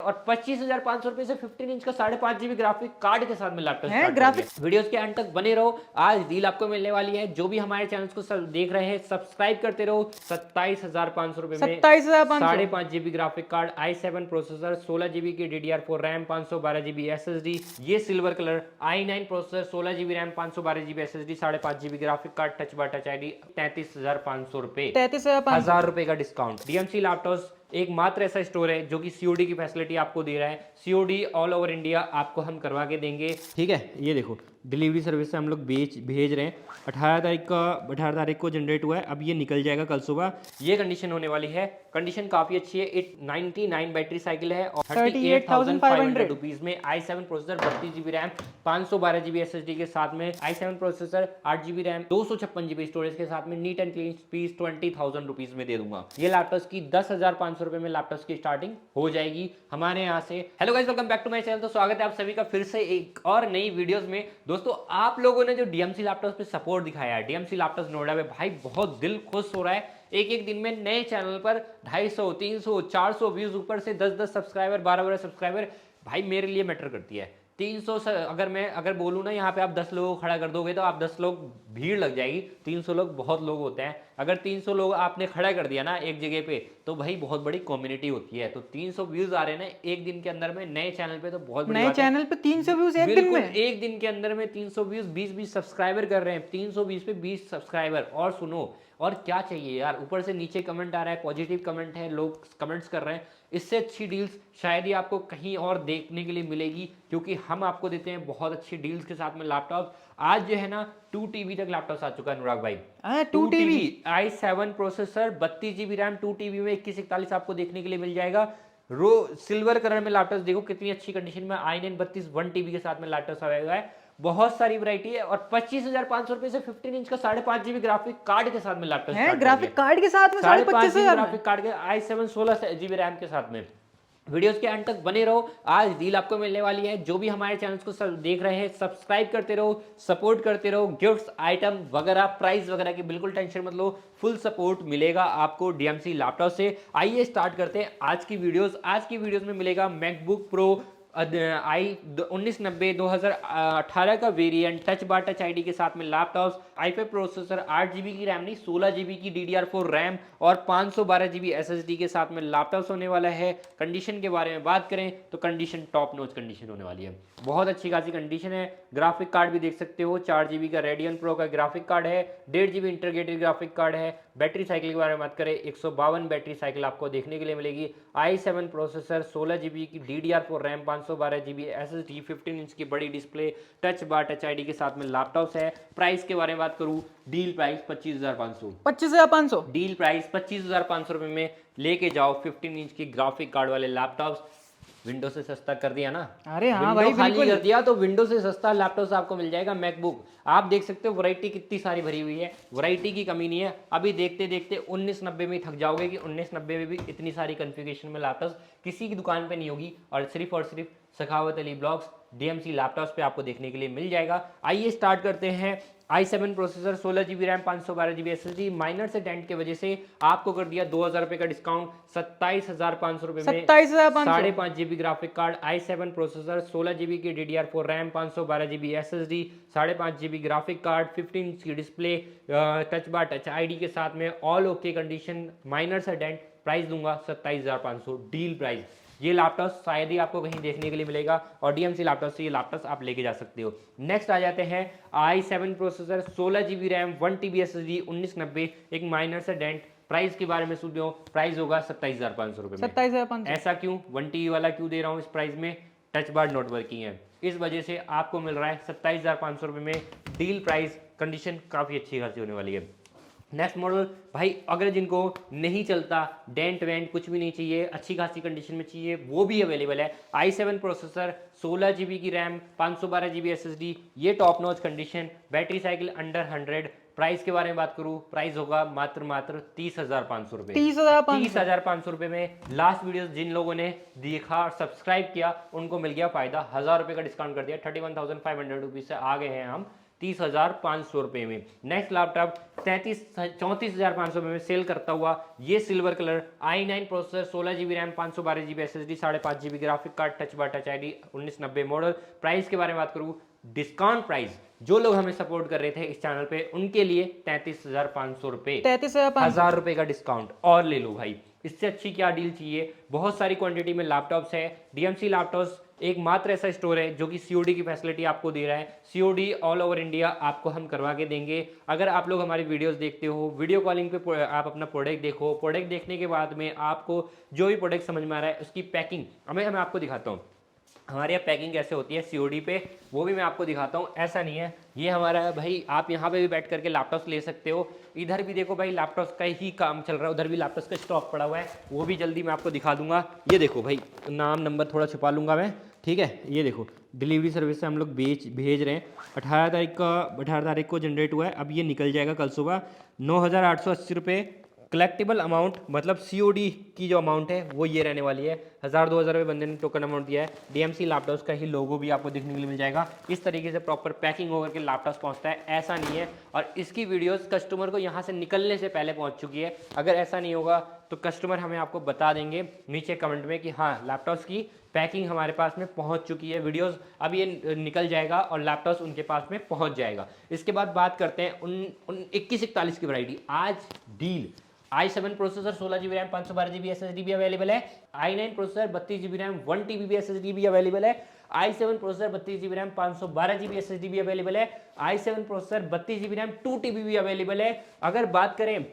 और 25,500 रुपए से 15 इंच का 5.5 GB ग्राफिक कार्ड के साथ में लैपटॉप है ग्राफिक। वीडियोस के एंड तक बने रहो, आज डील आपको मिलने वाली है। जो भी हमारे चैनल को देख रहे हैं सब्सक्राइब करते रहो। 27,500 रुपए में 27,500 5.5 GB graphic card, i7 processor, 16 GB की DDR4 रैम, 512 GB SSD, ये silver colour, i9 processor, 16 GB RAM, 512 GB SSD, 5.5 GB graphic card, touch bar touch ID, 33,500 रुपए, 33,500 1000 रुपए का डिस्काउंट। डीएमसी लैपटॉप्स एक मात्र ऐसा स्टोर है जो कि सीओडी की फैसिलिटी आपको दे रहा है। सीओडी ऑल ओवर इंडिया आपको हम करवा के देंगे, ठीक है। ये देखो डिलीवरी सर्विस से हम लोग भेज रहे हैं। 18 तारीख को जनरेट हुआ है, अब ये निकल जाएगा कल सुबह। ये कंडीशन होने वाली है, कंडीशन काफी अच्छी है। 99 बैटरी साइकिल है और 38,500 रुपीज में i7 processor, 32 GB RAM, 512 GB SSD के साथ में, i7 processor, 8 GB RAM, 256 GB storage के साथ में, neat and clean piece 20,000 rupees में दे दूंगा। ये लैपटॉप की 10,500 रुपए में लैपटॉप की स्टार्टिंग हो जाएगी हमारे यहाँ से। Hello guys, welcome back to my channel. तो स्वागत है आप सभी का फिर से एक और नई वीडियोस में। दोस्तों आप लोगों ने जो डीएमसी लैपटॉप पे सपोर्ट दिखाया है, डीएमसी लैपटॉप नोएडा में, भाई बहुत दिल खुश हो रहा है। एक एक दिन में नए चैनल पर 250, 300, 400 व्यूज, ऊपर से 10-10 सब्सक्राइबर, 12-12 सब्सक्राइबर, भाई मेरे लिए मैटर करती है। 300 अगर बोलूँ ना, यहाँ पे आप 10 लोगों को खड़ा कर दोगे तो आप 10 लोग भीड़ लग जाएगी। 300 लोग बहुत लोग होते हैं। अगर 300 लोग आपने खड़ा कर दिया ना एक जगह पे, तो भाई बहुत बड़ी कम्युनिटी होती है। तो 300 व्यूज आ रहे हैं ना एक दिन के अंदर में नए चैनल पे, तो बहुत बड़ी नए चैनल पे 300 व्यूज एक दिन में, एक दिन के अंदर में 300 व्यूज, 20-20 सब्सक्राइबर कर रहे हैं। 320 पे 20 सब्सक्राइबर। और सुनो, और क्या चाहिए यार, ऊपर से नीचे कमेंट आ रहा है, पॉजिटिव कमेंट है, लोग कमेंट्स कर रहे हैं। इससे अच्छी डील्स शायद ही आपको कहीं और देखने के लिए मिलेगी, क्योंकि हम आपको देते हैं बहुत अच्छी डील्स के साथ में लैपटॉप। आज जो है ना 2 TB तक लैपटॉप आ चुका है अनुराग भाई। 2 TB i7 processor, 32 GB RAM, 2 TB में 2141 आपको देखने के लिए मिल जाएगा। रो सिल्वर कलर में लैपटॉप देखो कितनी अच्छी कंडीशन में, i9 32 1 TB के साथ में लैपटॉप आएगा है। बहुत सारी वैरायटी है और 25,500 रुपए से 15 इंच का 5.5 GB ग्राफिक कार्ड के साथ में लैपटॉप है। ग्राफिक कार्ड के साथ में 25,000 ग्राफिक कार्ड के, i7 16 GB रैम के साथ में। वीडियोस के एंड तक बने रहो, आज डील आपको मिलने वाली है। जो भी हमारे चैनल को देख रहे हैं सब्सक्राइब करते रहो, सपोर्ट करते रहो। गिफ्ट्स, आइटम वगैरह, प्राइस वगैरह की बिल्कुल टेंशन मत लो, फुल सपोर्ट मिलेगा आपको डीएमसी लैपटॉप से। आइए स्टार्ट करते हैं आज की वीडियोस। आज की वीडियोस में मिलेगा मैकबुक प्रो i1990 2018 का variant, touch bar touch ID के साथ में लैपटॉप, i5 प्रोसेसर, 8 GB की रैम नहीं 16 GB की DDR4 रैम और 512 GB SSD के साथ में लैपटॉप होने वाला है। कंडीशन के बारे में बात करें तो कंडीशन टॉप नॉच कंडीशन होने वाली है, बहुत अच्छी खासी कंडीशन है। ग्राफिक कार्ड भी देख सकते हो, 4 GB का रेडियन प्रो का ग्राफिक कार्ड है, 1.5 GB इंटीग्रेटेड ग्राफिक कार्ड है। बैटरी साइकिल के बारे में बात करें, 152 बैटरी साइकिल आपको देखने के लिए मिलेगी। i7 प्रोसेसर, 16 GB की DDR4 RAM, 512 GB SSD, 15 inch की बड़ी display, touch bar touch ID के साथ में लैपटॉप है। प्राइस के बारे में बात करूं, डील प्राइस 25,500 डील प्राइस 25,500 रुपए में लेके जाओ 15 इंच की ग्राफिक कार्ड वाले लैपटॉप। विंडो से सस्ता कर दिया ना, अरे हाँ भाई, खाली कर दिया तो विंडो से सस्ता लैपटॉप आपको मिल जाएगा। मैकबुक आप देख सकते हो, वैरायटी कितनी सारी भरी हुई है, वैरायटी की कमी नहीं है। अभी देखते देखते 1990 में थक जाओगे कि 1990 में भी इतनी सारी कॉन्फ़िगरेशन में लैपटॉप किसी की दुकान पे नहीं होगी। और सिर्फ सखावत अली ब्लॉग्स डीएमसी लैपटॉप्स पे आपको देखने के लिए मिल जाएगा। आइए स्टार्ट करते हैं। i7 processor, 16 GB RAM, 512 GB SSD, minor से डेंट के वजह से आपको कर दिया 2,000 रुपए का डिस्काउंट, 27,500 रुपए में 5.5 GB graphic card, i7 processor, 16 GB की DDR4 RAM, 512 GB SSD, 5.5 GB graphic card, 15 inch की display, touch bar touch ID के साथ में, ऑल ओके कंडीशन, माइनर से डेंट। प्राइस दूंगा 27,500 डील प्राइस। ये लैपटॉप शायद ही आपको कहीं देखने के लिए मिलेगा और डीएमसी लैपटॉप से ये लैपटॉप आप लेके जा सकते हो। नेक्स्ट आ जाते हैं i7 processor, 16 GB RAM, 1 TB SSD, 1990, एक माइनर से डेंट। प्राइस के बारे में सुन लो, प्राइस होगा 27,500 रुपए में। 27,500 ऐसा क्यों, 1 TB वाला क्यों दे रहा हूँ इस प्राइस में? टच बार नॉट वर्किंग है, इस वजह से आपको मिल रहा है 27,500 रुपए में डील प्राइस। कंडीशन काफी अच्छी खासी होने वाली है। नेक्स्ट मॉडल भाई, अगर जिनको नहीं चलता, डेंट वेंट कुछ भी नहीं चाहिए, अच्छी खासी कंडीशन में चाहिए, वो भी अवेलेबल है। i7 प्रोसेसर, 16 GB की रैम, 512 GB SSD, ये top notch condition, battery cycle under 100। Price के बारे में बात करूं, प्राइस होगा मात्र 30,500 रुपए। 30,500 रुपए में लास्ट वीडियो जिन लोगों ने देखा और सब्सक्राइब किया उनको मिल गया फायदा, 1,000 रुपए का डिस्काउंट कर दिया। 31,500 रुपीज से आ गए हैं हम 30,500 रुपये में। नेक्स्ट लैपटॉप 34,500 में सेल करता हुआ ये silver colour i9 processor 16 GB RAM 512 GB SSD 5.5 GB graphic card touch bar touch ID 1990 model. Price के बारे में बात करूँ, डिस्काउंट प्राइस जो लोग हमें सपोर्ट कर रहे थे इस चैनल पे उनके लिए 33,500 रुपये, 33,500 रुपये का डिस्काउंट और ले लो भाई। इससे अच्छी क्या डील चाहिए। बहुत सारी क्वांटिटी में लैपटॉप्स है। DMC लैपटॉप्स एकमात्र ऐसा स्टोर है जो कि COD की फैसिलिटी आपको दे रहा है। COD ऑल ओवर इंडिया आपको हम करवा के देंगे। अगर आप लोग हमारी वीडियोस देखते हो, वीडियो कॉलिंग पे आप अपना प्रोडक्ट देखो, प्रोडक्ट देखने के बाद में आपको जो भी प्रोडक्ट समझ में आ रहा है उसकी पैकिंग मैं आपको दिखाता हूँ। हमारे यहाँ पैकिंग कैसे होती है COD पे, वो भी मैं आपको दिखाता हूँ। ऐसा नहीं है ये हमारा भाई, आप यहाँ पे भी बैठ करके लैपटॉप्स ले सकते हो। इधर भी देखो भाई लैपटॉप्स का ही काम चल रहा है, उधर भी लैपटॉप्स का स्टॉक पड़ा हुआ है, वो भी जल्दी मैं आपको दिखा दूंगा। ये देखो भाई, नाम नंबर थोड़ा छुपा लूँगा मैं, ठीक है। ये देखो डिलीवरी सर्विस से हम लोग भेज रहे हैं। 18 तारीख को जनरेट हुआ है। अब ये निकल जाएगा कल सुबह। 9,880 रुपये कलेक्टिबल अमाउंट, मतलब COD की जो अमाउंट है वो ये रहने वाली है। 1,000-2,000 रुपये बंदे ने टोकन अमाउंट दिया है। DMC लैपटॉप्स का ही लोगो भी आपको देखने के लिए मिल जाएगा। इस तरीके से प्रॉपर पैकिंग होकर के लैपटॉप्स पहुंचता है, ऐसा नहीं है। और इसकी वीडियोस कस्टमर को यहाँ से निकलने से पहले पहुँच चुकी है। अगर ऐसा नहीं होगा तो कस्टमर हमें आपको बता देंगे नीचे कमेंट में कि हाँ लैपटॉप्स की पैकिंग हमारे पास में पहुंच चुकी है। वीडियोस अब ये निकल जाएगा और लैपटॉप्स उनके पास में पहुंच जाएगा। इसके बाद बात करते हैं उन 2141 की वैरायटी। आज deal i7 processor 16 GB RAM 512 GB SSD भी अवेलेबल है। i9 processor 32 GB RAM 1 TB भी SSD भी अवेलेबल है। i7 processor 32 GB RAM 512 GB SSD भी अवेलेबल है। i7 processor 32 GB RAM 2 TB भी अवेलेबल है। अगर बात करें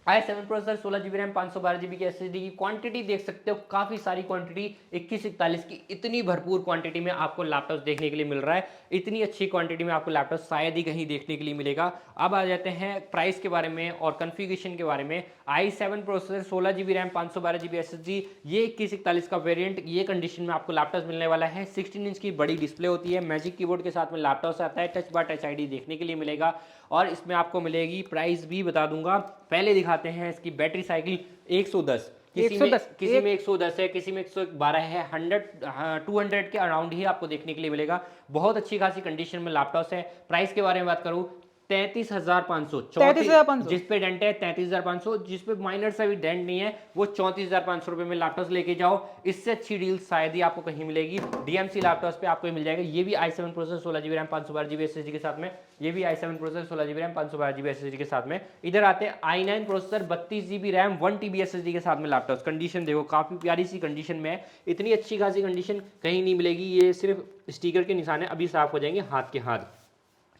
i7 processor 16 GB RAM 512 GB की SSD की क्वांटिटी देख सकते हो, काफी सारी क्वांटिटी 2141 की, इतनी भरपूर क्वांटिटी में आपको लैपटॉप देखने के लिए मिल रहा है। इतनी अच्छी क्वांटिटी में आपको लैपटॉप शायद ही कहीं देखने के लिए मिलेगा। अब आ जाते हैं प्राइस के बारे में और कॉन्फ़िगरेशन के बारे में। i7 processor 16 GB RAM 512 GB SSD, ये 2141 का वेरिएंट, ये कंडीशन में आपको लैपटॉप मिलने वाला है। 16 इंच की बड़ी डिस्प्ले होती है, मैजिक कीबोर्ड के साथ में लैपटॉप आता है, टच बार टच ID देखने के लिए मिलेगा। और इसमें आपको मिलेगी, प्राइस भी बता दूंगा, पहले दिखाते हैं इसकी बैटरी साइकिल 110। किसी में 110 है, किसी में 112 है, 200 के अराउंड ही आपको देखने के लिए मिलेगा। बहुत अच्छी खासी कंडीशन में लैपटॉप है। प्राइस के बारे में बात करूं 33,500, जिस पे डेंट है 33,500, जिस पे माइनर सा भी डेंट नहीं है वो 34,500 रुपए में लैपटॉप लेके जाओ। इससे अच्छी डील शायद ही आपको कहीं मिलेगी। DMC लैपटॉप पे आपको मिल जाएगा। ये भी i7 processor 16 GB RAM 512 GB SSD के साथ में, ये भी i7 processor 16 GB RAM 512 GB SSD के साथ में। इधर आते हैं i9 processor 32 GB RAM 1 TB SSD के साथ में लैपटॉप। कंडीशन देखो काफी प्यारी सी कंडीशन में है, इतनी अच्छी खासी कंडीशन कहीं नहीं मिलेगी। ये सिर्फ स्टिकर के निशान है, अभी साफ हो जाएंगे हाथ के हाथ,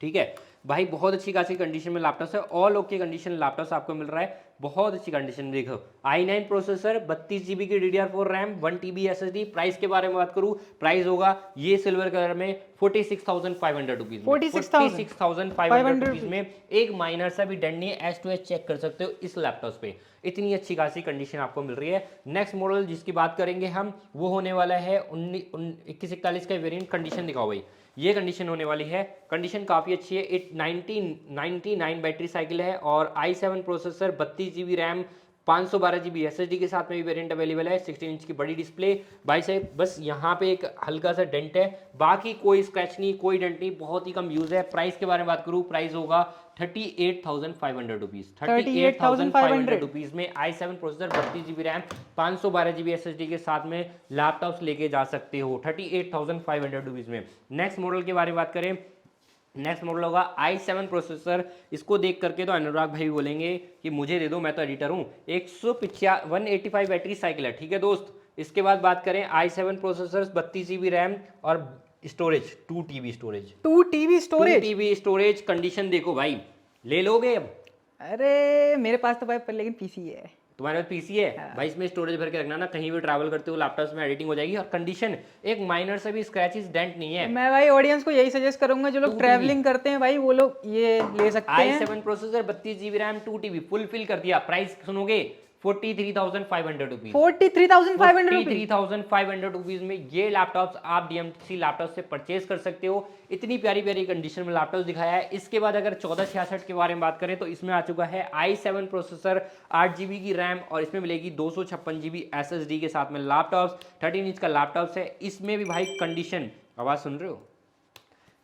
ठीक है भाई। बहुत अच्छी खासी कंडीशन में लैपटॉप है, ऑल ओके कंडीशन लैपटॉप आपको मिल रहा है, बहुत अच्छी कंडीशन। देखो i9 प्रोसेसर 32 GB की DDR4 RAM 1 TB SSD। Price के बारे में बात करूं, प्राइस होगा ये सिल्वर कलर में 46,500 रुपीज, 46,500 रुपीज में। एक माइनर सा भी डेंट नहीं है, S2S चेक कर सकते हो इस लैपटॉप पे। इतनी अच्छी खासी कंडीशन आपको मिल रही है। नेक्स्ट मॉडल जिसकी बात करेंगे हम, वो होने वाला है 2141 का वेरिएंट। कंडीशन दिखाओ भाई, ये कंडीशन होने वाली है। कंडीशन काफ़ी अच्छी है। 99 बैटरी साइकिल है और i7 processor 32 GB RAM 512 GB SSD के साथ में भी वेरिएंट अवेलेबल है। 16 इंच की बड़ी डिस्प्ले भाई साहब, बस यहाँ पे एक हल्का सा डेंट है, बाकी कोई स्क्रैच नहीं, कोई डेंट नहीं, बहुत ही कम यूज है। प्राइस के बारे में बात करूँ, प्राइस होगा 38,500 रुपीज, 38,500 रुपीज में i7 processor 32 GB RAM 512 GB SSD के साथ में लैपटॉप्स लेके जा सकते हो 38,500 रुपीज में। नेक्स्ट मॉडल के बारे में बात करें, नेक्स्ट मॉडल होगा i7 प्रोसेसर। इसको देख करके तो अनुराग भाई बोलेंगे कि मुझे दे दो, मैं तो एडिटर हूँ। 185 बैटरी साइकिल है, ठीक है दोस्त। इसके बाद बात करें i7 प्रोसेसर 32 GB रैम और storage 2 TB storage, 2 TB storage. Condition देखो भाई, ले लोगे अब? अरे मेरे पास तो भाई लेकिन पीसी है। तुम्हारे पास पीसी है? हाँ। भाई इसमें स्टोरेज भर के रखना ना, कहीं भी ट्रैवल करते हो लैपटॉप में एडिटिंग हो जाएगी। और कंडीशन एक माइनर से भी स्क्रैचेस डेंट नहीं है। मैं भाई ऑडियंस को यही सजेस्ट करूंगा, जो लोग ट्रैवलिंग करते हैं भाई वो लोग ये ले सकते हैं। i7 processor 32 GB RAM 2 TB fulfil कर दिया। प्राइस सुनोगे 43,500 रुपीज, 43,500 रुपीज में ये लैपटॉप्स आप DMC लैपटॉप से परचेज कर सकते हो। इतनी प्यारी प्यारी कंडीशन में लैपटॉप दिखाया है। इसके बाद अगर 1466 के बारे में बात करें तो इसमें आ चुका है i7 प्रोसेसर 8 GB की रैम और इसमें मिलेगी 256 GB SSD के साथ में लैपटॉप। 13 इंच का लैपटॉप है। इसमें भी भाई कंडीशन, आवाज सुन रहे हो?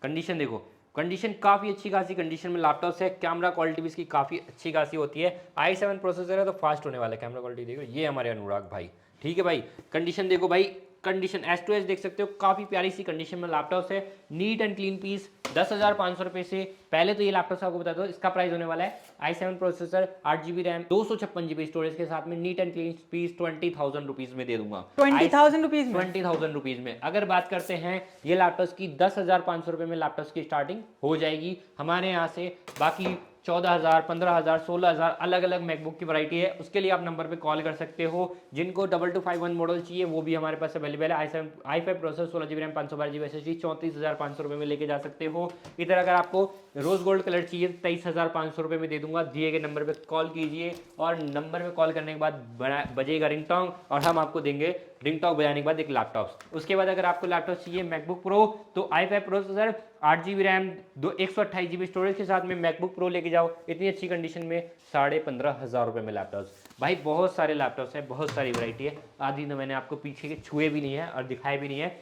कंडीशन देखो, कंडीशन काफ़ी अच्छी खासी कंडीशन में लैपटॉप्स है। कैमरा क्वालिटी भी इसकी काफ़ी अच्छी खासी होती है। i7 प्रोसेसर है तो फास्ट होने वाला है। कैमरा क्वालिटी देखो, ये हमारे अनुराग भाई, ठीक है भाई। कंडीशन देखो भाई, कंडीशन S2S देख सकते हो, काफ़ी प्यारी सी कंडीशन में लैपटॉप्स है। नीट एंड क्लीन पीस 10,500 रुपये से। पहले तो ये लैपटॉप आपको बता दो, इसका प्राइस होने वाला है i7 processor 8 GB RAM 256 GB storage के साथ में neat and clean piece 20,000 rupees में दे दूंगा। 20,000 रुपीज में 20,000 रुपीज़ में। अगर बात करते हैं ये लैपटॉप्स की, 10,500 रुपये में लैपटॉप्स की स्टार्टिंग हो जाएगी हमारे यहाँ से। बाकी 14,000, 15,000, 16,000 अलग अलग मैकबुक की वैरायटी है, उसके लिए आप नंबर पे कॉल कर सकते हो। जिनको 2251 मॉडल चाहिए वो भी हमारे पास अवेलेबल है। i5 processor 16 GB RAM 512 GB SSD 34,500 रुपये में लेके जा सकते हो। इधर अगर आपको रोज गोल्ड कलर चाहिए 23,500 रुपये में दे दूंगा। दिए गए नंबर पे कॉल कीजिए और नंबर पे कॉल करने के बाद बजेगा रिंगटोन और हम आपको देंगे रिंगटोन बजाने के बाद एक लैपटॉप। उसके बाद अगर आपको लैपटॉप चाहिए मैकबुक प्रो तो i5 processor 8 GB RAM 128 GB storage के साथ में मैकबुक प्रो लेके जाओ। इतनी अच्छी कंडीशन में 15,500 रुपये में लैपटॉप्स। भाई बहुत सारे लैपटॉप्स हैं, बहुत सारी वैरायटी है। आदि तो मैंने आपको पीछे के छुए भी नहीं है और दिखाए भी नहीं है,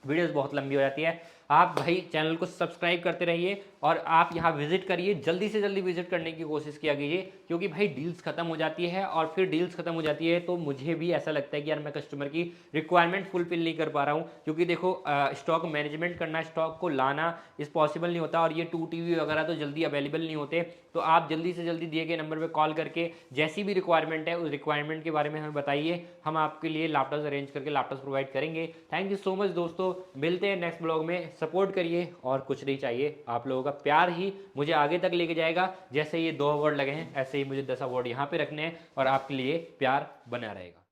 वीडियोस बहुत लंबी हो जाती है। आप भाई चैनल को सब्सक्राइब करते रहिए और आप यहाँ विजिट करिए, जल्दी से जल्दी विजिट करने की कोशिश किया कीजिए, क्योंकि भाई डील्स खत्म हो जाती है और फिर डील्स खत्म हो जाती है तो मुझे भी ऐसा लगता है कि यार मैं कस्टमर की रिक्वायरमेंट फुलफिल नहीं कर पा रहा हूँ। क्योंकि देखो स्टॉक मैनेजमेंट करना, स्टॉक को लाना इस पॉसिबल नहीं होता और ये 2 TV वगैरह तो जल्दी अवेलेबल नहीं होते। तो आप जल्दी से जल्दी दिए गए नंबर पर कॉल करके जैसी भी रिक्वायरमेंट है उस रिक्वायरमेंट के बारे में हमें बताइए, हम आपके लिए लैपटॉप अरेंज करके लैपटॉप प्रोवाइड करेंगे। थैंक यू सो मच दोस्तों, मिलते हैं नेक्स्ट ब्लॉग में। सपोर्ट करिए और कुछ नहीं चाहिए, आप लोगों का प्यार ही मुझे आगे तक लेके जाएगा। जैसे ये 2 अवार्ड लगे हैं ऐसे ही मुझे 10 अवार्ड यहाँ पे रखने हैं और आपके लिए प्यार बना रहेगा।